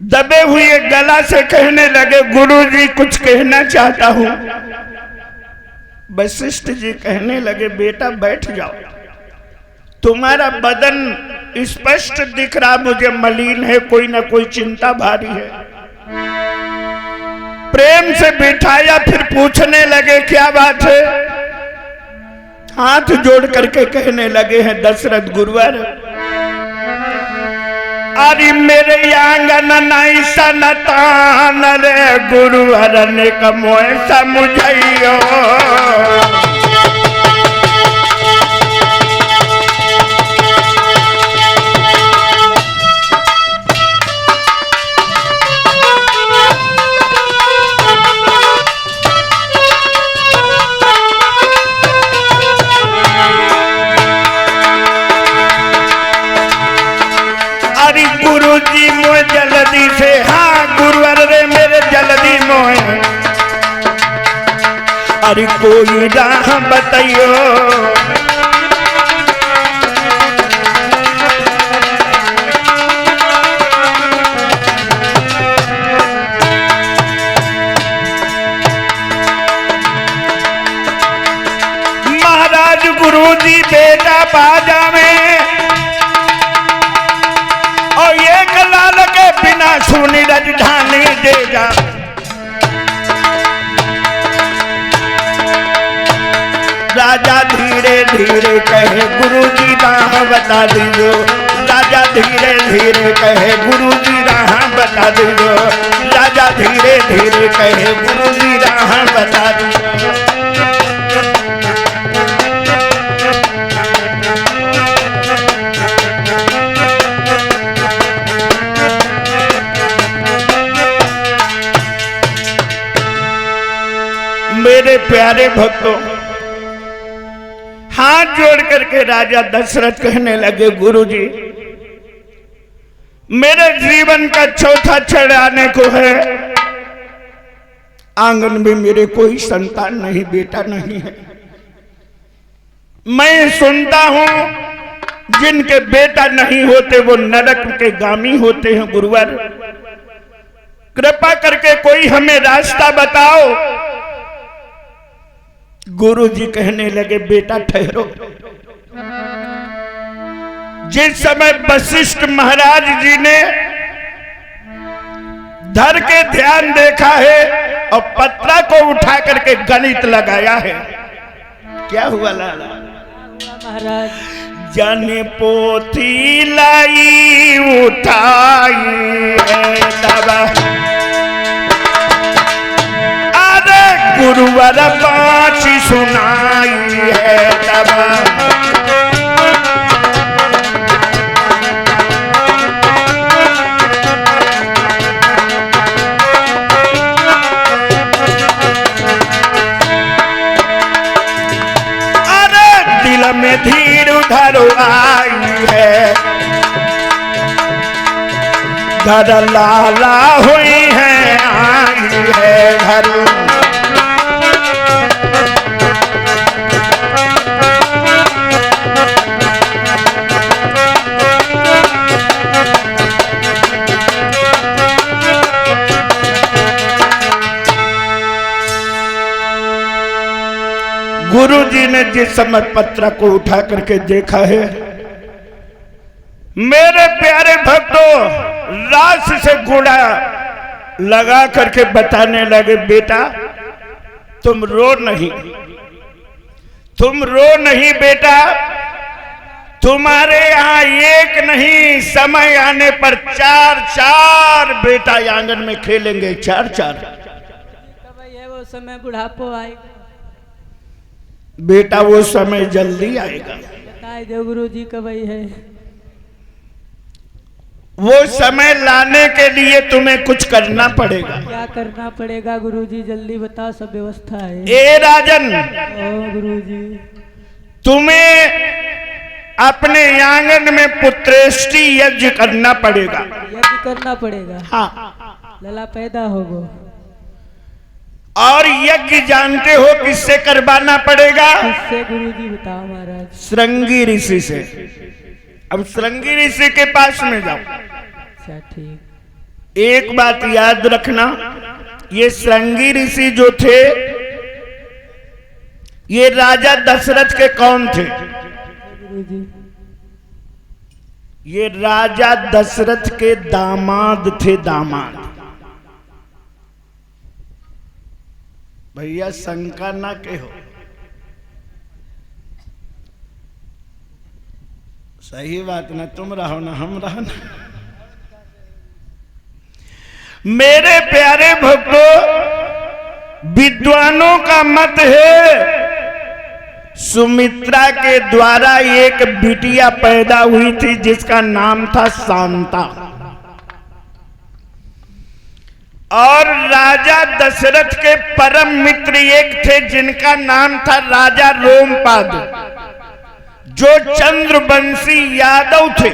दबे हुए गला से कहने लगे, गुरुजी कुछ कहना चाहता हूं। वशिष्ठ जी कहने लगे, बेटा बैठ जाओ, तुम्हारा बदन स्पष्ट दिख रहा मुझे मलिन है, कोई ना कोई चिंता भारी है। प्रेम से बिठाया, फिर पूछने लगे क्या बात है। हाथ जोड़ करके कहने लगे हैं, दशरथ गुरुवर, अरे मेरे आंगन नहीं सनतान रे गुरुवर ने कमोए समुझइयो। गुरुजी मोए जल्दी से, हाँ गुरुवर रे मेरे जल्दी मोए, अरे कोई राह बताइयो। महाराज गुरुजी बेटा बाजा में और एक लाल के बिना सुनी राजधानी देगा। राजा धीरे धीरे कहे, गुरुजी राह बता दीजो। राजा धीरे धीरे कहे, गुरुजी राह बता दीजो। राजा धीरे धीरे कहे, गुरुजी राह बता दीजो। मेरे प्यारे भक्तों, हाथ जोड़ करके राजा दशरथ कहने लगे, गुरुजी मेरे जीवन का चौथा क्षण आने को है। आंगन में मेरे कोई संतान नहीं, बेटा नहीं है। मैं सुनता हूं जिनके बेटा नहीं होते वो नरक के गामी होते हैं। गुरुवर कृपा करके कोई हमें रास्ता बताओ। गुरुजी कहने लगे, बेटा ठहरो। जिस समय वशिष्ठ महाराज जी ने धर के ध्यान देखा है और पत्रा को उठा करके गणित लगाया है, क्या हुआ लाला महाराज? जाने पोथी लाई उठाई है दबा, गुरुवर बाची सुनाई है दबा। अरे दिल में धीर उधर आई है, घर लाला हुई है, आई है घर। गुरुजी ने जिस समय पत्र को उठा करके देखा है, मेरे प्यारे भक्तों रास से घोड़ा लगा करके बताने लगे, बेटा तुम रो नहीं, तुम रो नहीं बेटा, तुम्हारे यहाँ एक नहीं समय आने पर चार चार बेटा आंगन में खेलेंगे, चार चार। कब है वो समय? बुढ़ापो आएगा बेटा, वो समय जल्दी आएगा। बताए दो गुरुजी कब है? वो समय लाने के लिए तुम्हें कुछ करना पड़ेगा। क्या करना पड़ेगा गुरुजी? जल्दी बता, सब व्यवस्था है। ए राजन, ओ गुरुजी, तुम्हें अपने आंगन में पुत्रेष्टि यज्ञ करना पड़ेगा। यज्ञ करना पड़ेगा? हाँ। लला पैदा होगो। और यज्ञ जानते हो किससे करवाना पड़ेगा? किससे गुरुजी बताओ महाराज? श्रृंगी ऋषि से। अब श्रृंगी ऋषि के पास में जाओ। अच्छा ठीक। एक बात याद रखना, ये श्रृंगी ऋषि जो थे ये राजा दशरथ के कौन थे? गुरुजी। ये राजा दशरथ के दामाद थे, दामाद। भैया शंका ना के हो, सही बात ना, तुम रहो ना हम रहो ना। मेरे प्यारे भक्तों, विद्वानों का मत है सुमित्रा के द्वारा एक बिटिया पैदा हुई थी जिसका नाम था शांता, और राजा दशरथ के परम मित्र एक थे जिनका नाम था राजा रोमपाद, जो चंद्रवंशी यादव थे,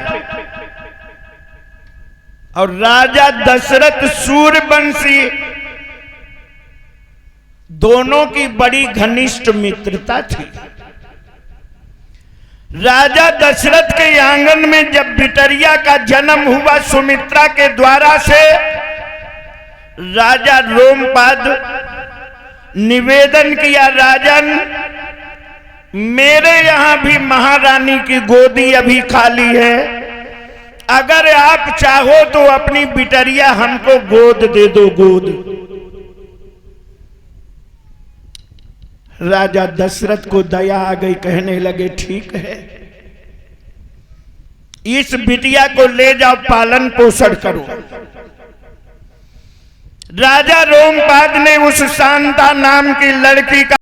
और राजा दशरथ सूर्यवंशी। दोनों की बड़ी घनिष्ठ मित्रता थी। राजा दशरथ के आंगन में जब बिटरिया का जन्म हुआ सुमित्रा के द्वारा से, राजा रोमपाद निवेदन किया, राजन मेरे यहां भी महारानी की गोदी अभी खाली है, अगर आप चाहो तो अपनी बिटरिया हमको गोद दे दो, गोद। राजा दशरथ को दया आ गई, कहने लगे ठीक है, इस बिटिया को ले जाओ, पालन पोषण करो। राजा रोमपाद ने उस शांता नाम की लड़की का